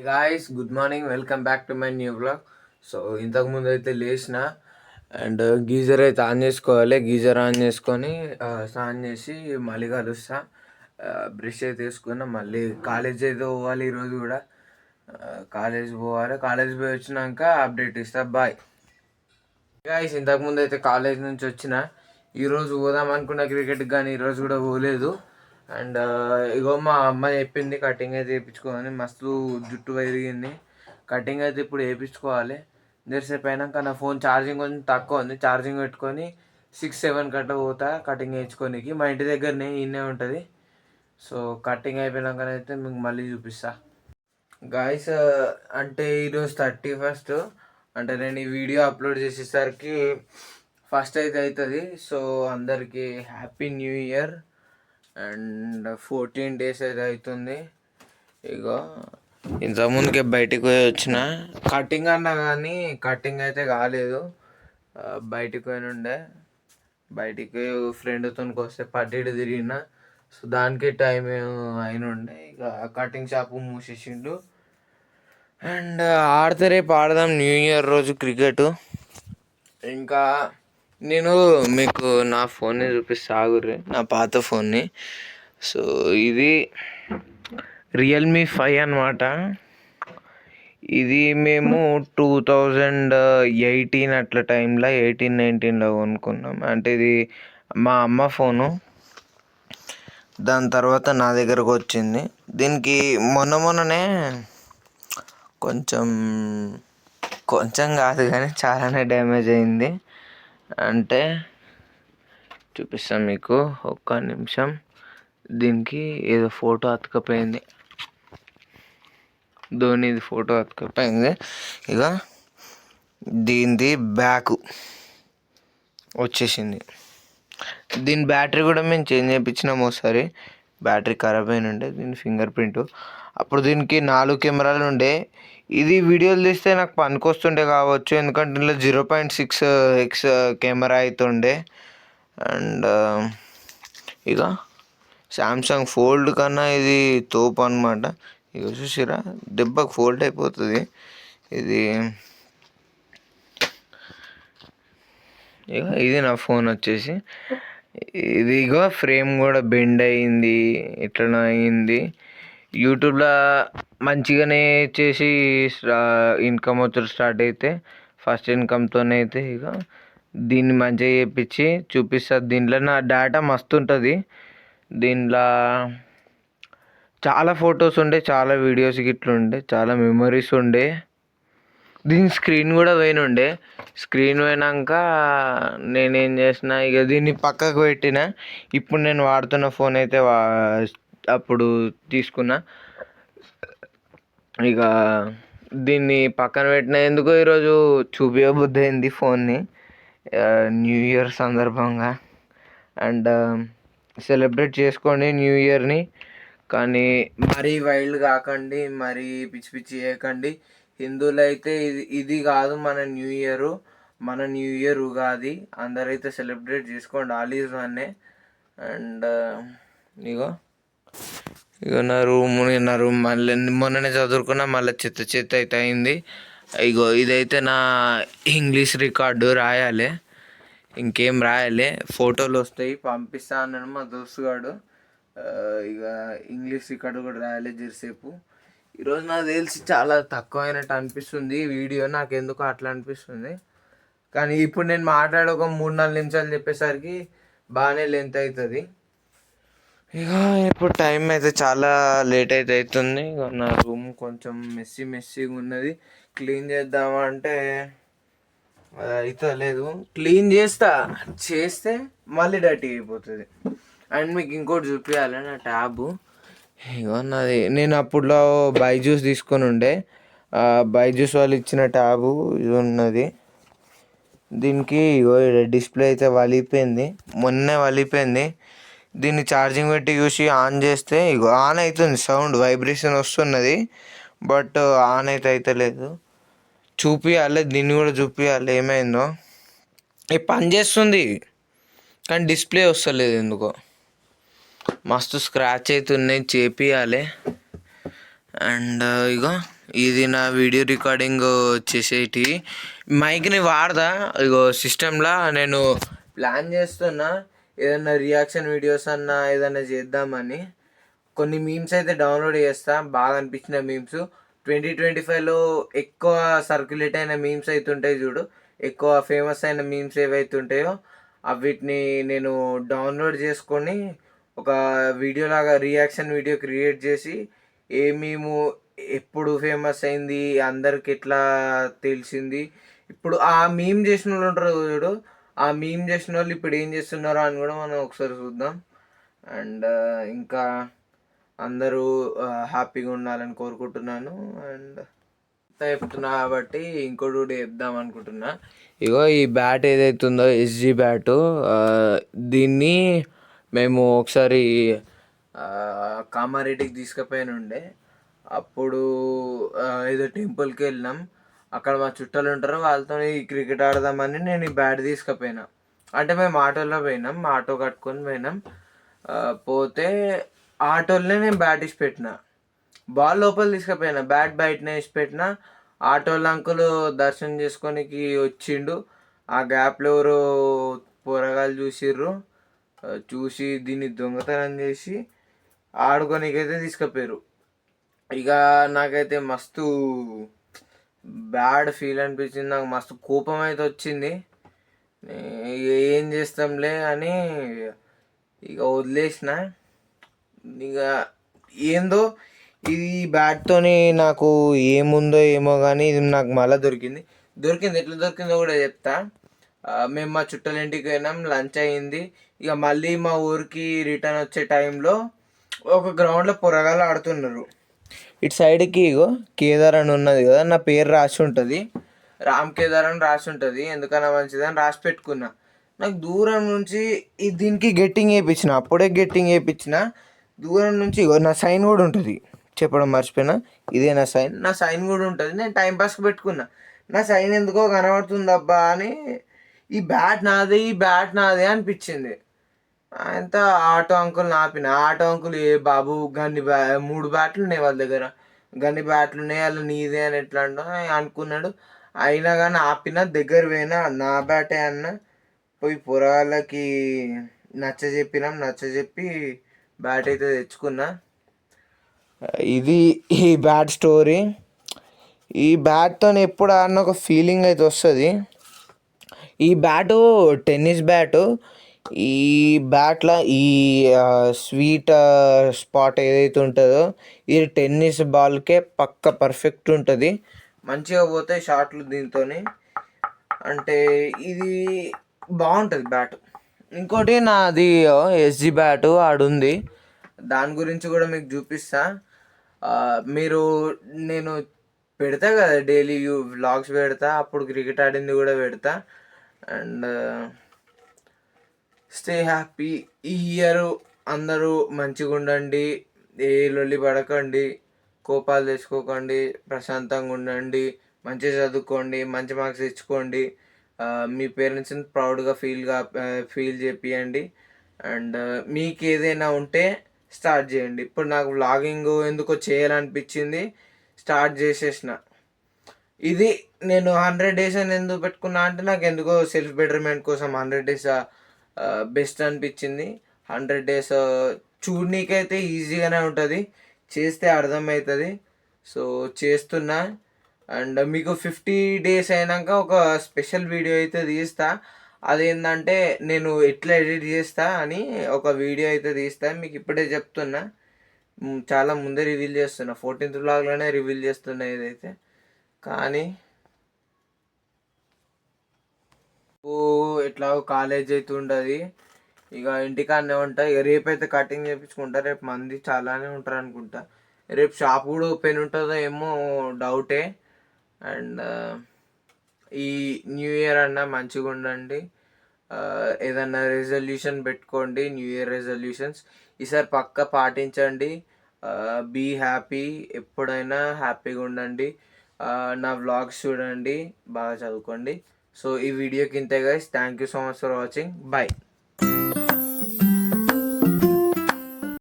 Guys good morning, welcome back to my new blog. So ఇంతకుముందు అయితే లేచిన and geyser అయితే ఆన్ చేసుకోవాలి. గీజర్ ఆన్ చేసుకొని స్నానం చేసి మళ్ళీ కలుస్తా. బ్రష్ అయితే వేసుకున్నా. మళ్ళీ కాలేజ్ అయితే పోవాలి. ఈరోజు కూడా కాలేజ్ పోవాలి. కాలేజ్ పోయి వచ్చినాక అప్డేట్ ఇస్తా. Bye guys. ఇంతకుముందు అయితే కాలేజ్ నుంచి వచ్చిన. ఈరోజు పోదాం అనుకున్న క్రికెట్కి, కానీ ఈరోజు కూడా పోలేదు. అండ్ ఇగో మా అమ్మ చెప్పింది కటింగ్ అయితే వేయించుకోవాలి. మస్తు జుట్టు పెరిగింది. కటింగ్ అయితే ఇప్పుడు వేయించుకోవాలి. జరసేపు అయినాక నా ఫోన్ ఛార్జింగ్ కొంచెం తక్కువ ఉంది. ఛార్జింగ్ పెట్టుకొని 6-7 గంట పోతా కటింగ్ వేయించుకోనికి. మా ఇంటి దగ్గరనే ఇన్నే ఉంటుంది. సో కటింగ్ అయిపోయినాకనైతే మీకు మళ్ళీ చూపిస్తా గాయస్. అంటే ఈరోజు 31st. అంటే నేను ఈ వీడియో అప్లోడ్ చేసేసరికి ఫస్ట్ అయితే అవుతుంది. సో అందరికీ happy new year. And 14 days అయితే అవుతుంది. ఇగో ఇంతకుముందుకే బయటికి పోయి వచ్చిన. కటింగ్ అన్నా కానీ కటింగ్ అయితే కాలేదు. బయటికి పోయి ఉండే. బయటికి ఫ్రెండ్తో వస్తే పట్టిడు తిరిగిన. సో దానికి టైం అయిన ఉండే. ఇక కటింగ్ షాపు మూసేసిండు. అండ్ ఆడితే రేపు ఆడదాం న్యూ ఇయర్ రోజు క్రికెట్. ఇంకా నేను మీకు నా ఫోన్ని చూపిస్తా ఆగుర్రి, నా పాత ఫోన్ని. సో ఇది రియల్మీ 5 అనమాట. ఇది మేము 2018 అట్లా టైంలో 18-19లో కొనుక్కున్నాం. అంటే ఇది మా అమ్మ ఫోను. దాని తర్వాత నా దగ్గరకు వచ్చింది. దీనికి మొన్ననే కొంచెం కాదు కానీ చాలానే డ్యామేజ్ అయింది. అంటే చూపిస్తాను మీకు, ఒక్క నిమిషం. దీనికి ఏదో ఫోటో అతుకపోయింది. ధోనిది ఫోటో అతుకపోయింది. ఇక దీనిది బ్యాక్ వచ్చేసింది. దీని బ్యాటరీ కూడా మేము చేంజ్ చేయించినాము ఒకసారి. బ్యాటరీ ఖరాబ్ అయిన ఉండే. దీని ఫింగర్ ప్రింట్. అప్పుడు దీనికి 4 కెమెరాలు ఉండే. ఇది వీడియోలు తీస్తే నాకు పనికొస్తుండే కావచ్చు, ఎందుకంటే ఇందులో 0.6x కెమెరా అవుతుండే. అండ్ ఇక శాంసంగ్ ఫోల్డ్ కన్నా ఇది తోపు అనమాట. ఇక చూసిరా, దెబ్బకు ఫోల్డ్ అయిపోతుంది ఇది. ఇక ఇది నా ఫోన్ వచ్చేసి. ఇది ఇక ఫ్రేమ్ కూడా బెండ్ అయింది, ఇట్లా అయింది. యూట్యూబ్లో మంచిగానే చేసి ఇన్కమ్ వచ్చి స్టార్ట్ అయితే ఫస్ట్ ఇన్కమ్తోనే అయితే ఇక దీన్ని మంచిగా చేయించి చూపిస్తుంది. దీంట్లో నా డేటా మస్తు ఉంటుంది. దీంట్లో చాలా ఫొటోస్ ఉండే, చాలా వీడియోస్ గిట్ల ఉండే, చాలా మెమరీస్ ఉండే. దీని స్క్రీన్ కూడా పోయినుండే. స్క్రీన్ పోయినాక నేనేం చేసిన, ఇక దీన్ని పక్కకు పెట్టిన. ఇప్పుడు నేను వాడుతున్న ఫోన్ అయితే అప్పుడు తీసుకున్నా. ఇక దీన్ని పక్కన పెట్టిన. ఎందుకో ఈరోజు చూపించబుద్ధి అయింది ఫోన్ని న్యూ ఇయర్ సందర్భంగా. అండ్ సెలబ్రేట్ చేసుకోండి న్యూ ఇయర్ని, కానీ మరీ వైల్డ్ కాకండి, మరీ పిచ్చి పిచ్చి చేయకండి. హిందువులు అయితే ఇది కాదు మన న్యూ ఇయర్. మన న్యూ ఇయర్ ఉగాది. అందరైతే సెలబ్రేట్ చేసుకోండి. ఆల్ ఈజ్ వన్నే. అండ్ ఇగో నా రూమ్ మళ్ళీ మొన్ననే చదువుకున్నా, మళ్ళీ చెత్త అయితే అయింది. ఇగో ఇదైతే నా ఇంగ్లీష్ రికార్డు. రాయాలి, ఇంకేం రాయాలి. ఫోటోలు వస్తాయి, పంపిస్తా అన్నాను మా దోస్తుగాడు. ఇక ఇంగ్లీష్ రికార్డు కూడా రాయాలి జరసేపు. ఈరోజు నాకు తెలిసి చాలా తక్కువ అయినట్టు అనిపిస్తుంది వీడియో. నాకు ఎందుకు అట్లా అనిపిస్తుంది. కానీ ఇప్పుడు నేను మాట్లాడే ఒక 3-4 నిమిషాలు చెప్పేసరికి బాగానే లెంత్ అవుతుంది. ఇక ఇప్పుడు టైం అయితే చాలా లేట్ అయితే అవుతుంది. ఇక నా రూమ్ కొంచెం మెస్సీగా ఉన్నది. క్లీన్ చేద్దామంటే అయితే లేదు. క్లీన్ చేస్తే మళ్ళీ డర్టీ అయిపోతుంది. అండ్ మీకు ఇంకోటి చూపించాలి, నా ట్యాబు. ఇగో నాది. నేను అప్పుడులో బైజూస్ తీసుకొని ఉండే. బైజూస్ వాళ్ళు ఇచ్చిన ట్యాబు ఇది ఉన్నది. దీనికి ఇగో డిస్ప్లే అయితే వలిగిపోయింది, మొన్నే వలిగిపోయింది. దీన్ని ఛార్జింగ్ పెట్టి చూసి ఆన్ చేస్తే ఇగో ఆన్ అవుతుంది. సౌండ్ వైబ్రేషన్ వస్తున్నది, బట్ ఆన్ అయితే లేదు. చూపించాలి, దీన్ని కూడా చూపించాలి ఏమైందో. ఇది పని చేస్తుంది కానీ డిస్ప్లే వస్తలేదు ఎందుకో. మస్తు స్క్రాచ్ అవుతున్నాయి, చేపియాలి. అండ్ ఇగో ఇది నా వీడియో రికార్డింగ్ చేసేటి మైక్ని వాడదా ఇగో సిస్టంలో నేను ప్లాన్ చేస్తున్నా ఏదన్నా రియాక్షన్ వీడియోస్ అన్నా ఏదన్నా చేద్దామని. కొన్ని మీమ్స్ అయితే డౌన్లోడ్ చేస్తా, బాగా అనిపించిన మీమ్స్ 2025లో ఎక్కువ సర్క్యులేట్ అయిన మీమ్స్ అయితే ఉంటాయి చూడు, ఎక్కువ ఫేమస్ అయిన మీమ్స్ ఏవైతే ఉంటాయో వీటిని నేను డౌన్లోడ్ చేసుకొని ఒక వీడియో లాగా రియాక్షన్ వీడియో క్రియేట్ చేసి ఏ మేము ఎప్పుడు ఫేమస్ అయింది, అందరికి ఎట్లా తెలిసింది, ఇప్పుడు ఆ మీమ్ చేసిన వాళ్ళు ఉంటారు చూడు, ఆ మీమ్ చేసిన వాళ్ళు ఇప్పుడు ఏం చేస్తున్నారో అని కూడా మనం ఒకసారి చూద్దాం. అండ్ ఇంకా అందరూ హ్యాపీగా ఉండాలని కోరుకుంటున్నాను. అండ్ చెప్తున్నా కాబట్టి ఇంకోటి కూడా చెప్దాం అనుకుంటున్నా. ఇగో ఈ బ్యాట్ ఏదైతే ఉందో ఎస్జీ బ్యాటు, దీన్ని మేము ఒకసారి కామారెడ్డికి తీసుకుపోయిన ఉండే. అప్పుడు ఏదో టెంపుల్కి వెళ్ళినాం, అక్కడ మా చుట్టాలు ఉంటారు, వాళ్ళతో క్రికెట్ ఆడదామని నేను ఈ బ్యాట్ తీసుకుపోయినా. అంటే మేము ఆటోలో పోయినాం, ఆటో కట్టుకొని పోయినాం. పోతే ఆటోలోనే నేను బ్యాట్ ఇసి పెట్టిన, బాల్ లోపల తీసుకుపోయినా, బ్యాట్ బయటనే వేసి పెట్టిన. ఆటోలో అంకుల్ దర్శనం చేసుకోనికి వచ్చిండు. ఆ గ్యాప్లో ఎవరో పోరగాళ్ళు చూసిర్రు, చూసి దీన్ని దొంగతనం చేసి ఆడుకోనికైతే తీసుకుపోయారు. ఇక నాకైతే మస్తు బ్యాడ్ ఫీల్ అనిపించింది, నాకు మస్తు కోపం అయితే వచ్చింది. ఏం చేస్తాంలే అని ఇక వదిలేసిన. ఇక ఏందో ఇది బ్యాట్తోని నాకు ఏముందో ఏమో కానీ ఇది నాకు మళ్ళీ దొరికింది. ఎట్లా దొరికిందో కూడా చెప్తా. మేము మా చుట్టాల ఇంటికి పోయినాం, లంచ్ అయింది. ఇక మళ్ళీ మా ఊరికి రిటర్న్ వచ్చే టైంలో ఒక గ్రౌండ్లో పొరగాలు ఆడుతున్నారు. ఇటు సైడ్కి ఇగో కేదార్ అని ఉన్నది కదా, నా పేరు రాసి ఉంటుంది, రామ్ కేదార్ అని రాసి ఉంటుంది. ఎందుకన్నా మంచిదని రాసి పెట్టుకున్నా. నాకు దూరం నుంచి దీనికి గెట్టింగ్ వేయించిన, అప్పుడే గెట్టింగ్ వేయించిన. దూరం నుంచి ఇగో నా సైన్ కూడా ఉంటుంది, చెప్పడం మర్చిపోయినా, ఇదే నా సైన్ కూడా ఉంటుంది. నేను టైంపాస్కి పెట్టుకున్నా, నా సైన్ ఎందుకో కనబడుతుంది అబ్బా అని. ఈ బ్యాట్ నాదే అనిపించింది. అంత ఆటో అంకుల్ ఆపిన, ఆటో అంకుల్ ఏ బాబు గన్ని 3 బ్యాట్లు ఉన్నాయి వాళ్ళ దగ్గర, గన్ని బ్యాట్లు ఉన్నాయి అలా నీదే అని ఎట్లా అనుకున్నాడు. అయినా కానీ ఆపిన, దగ్గర పోయినా, నా బ్యాటే అన్న. పోయి పొరగాళ్ళకి నచ్చజెప్పి బ్యాట్ అయితే తెచ్చుకున్నా. ఇది ఈ బ్యాట్ స్టోరీ. ఈ బ్యాట్తో ఎప్పుడు ఆడిన ఒక ఫీలింగ్ అయితే వస్తుంది. ఈ బ్యాటు టెన్నిస్ బ్యాటు. ఈ బ్యాట్లో ఈ స్వీట్ స్పాట్ ఏదైతే ఉంటుందో ఇది టెన్నిస్ బాల్కే పక్క పర్ఫెక్ట్ ఉంటుంది, మంచిగా పోతాయి షాట్లు దీంతో. అంటే ఇది బాగుంటుంది బ్యాట్. ఇంకోటి నాది ఎస్జీ బ్యాటు ఆడుంది, దాని గురించి కూడా మీకు చూపిస్తా. మీరు నేను పెడతా కదా డైలీ వ్లాగ్స్ పెడతా, అప్పుడు క్రికెట్ ఆడింది కూడా పెడతా. And stay happy. ఈ ఇయర్ అందరూ మంచిగా ఉండండి, ఏ లొల్లి పడకండి, కోపాలు తెచ్చుకోకండి, ప్రశాంతంగా ఉండండి, మంచిగా చదువుకోండి, మంచి మార్క్స్ తెచ్చుకోండి, మీ పేరెంట్స్ని ప్రౌడ్గా ఫీల్ చేపియండి. అండ్ మీకు ఏదైనా ఉంటే స్టార్ట్ చేయండి. ఇప్పుడు నాకు వ్లాగింగ్ ఎందుకో చేయాలనిపించింది, స్టార్ట్ చేసేసిన. ఇది నేను 100 days అని ఎందుకు పెట్టుకున్నా అంటే నాకు ఎందుకో సెల్ఫ్ బెటర్మెంట్ కోసం 100 days బెస్ట్ అనిపించింది. 100 days చూడనీకైతే ఈజీగానే ఉంటుంది, చేస్తే అర్థమవుతుంది. సో చేస్తున్నా. అండ్ మీకు 50 days అయినాక ఒక స్పెషల్ వీడియో అయితే తీస్తా. అదేంటంటే నేను ఎట్లా ఎడిట్ చేస్తా అని ఒక వీడియో అయితే తీస్తా, మీకు ఇప్పుడే చెప్తున్నా. చాలా ముందే రివీల్ చేస్తున్నా, 14th vlogలోనే రివీల్ చేస్తున్నా ఇదైతే. కానీ ఎట్లా కాలేజ్ అయితే ఉండదు, ఇక ఇంటికాడనే ఉంటా. ఇక రేపైతే కటింగ్ చేయించుకుంటా, రేపు మంది చాలానే ఉంటారు అనుకుంటా. రేపు షాప్ కూడా ఓపెన్ ఉంటుందో ఏమో డౌటే. అండ్ ఈ న్యూ ఇయర్ అన్న మంచిగా ఉండండి. ఏదన్నా రెజల్యూషన్ పెట్టుకోండి, న్యూ ఇయర్ రెజల్యూషన్స్ ఈసారి పక్కా పాటించండి. బీ హ్యాపీ, ఎప్పుడైనా హ్యాపీగా ఉండండి. నా వ్లాగ్స్ చూడండి, బాగా చదువుకోండి. సో ఈ వీడియోకి ఇంతే guys, thank you so much for watching, bye.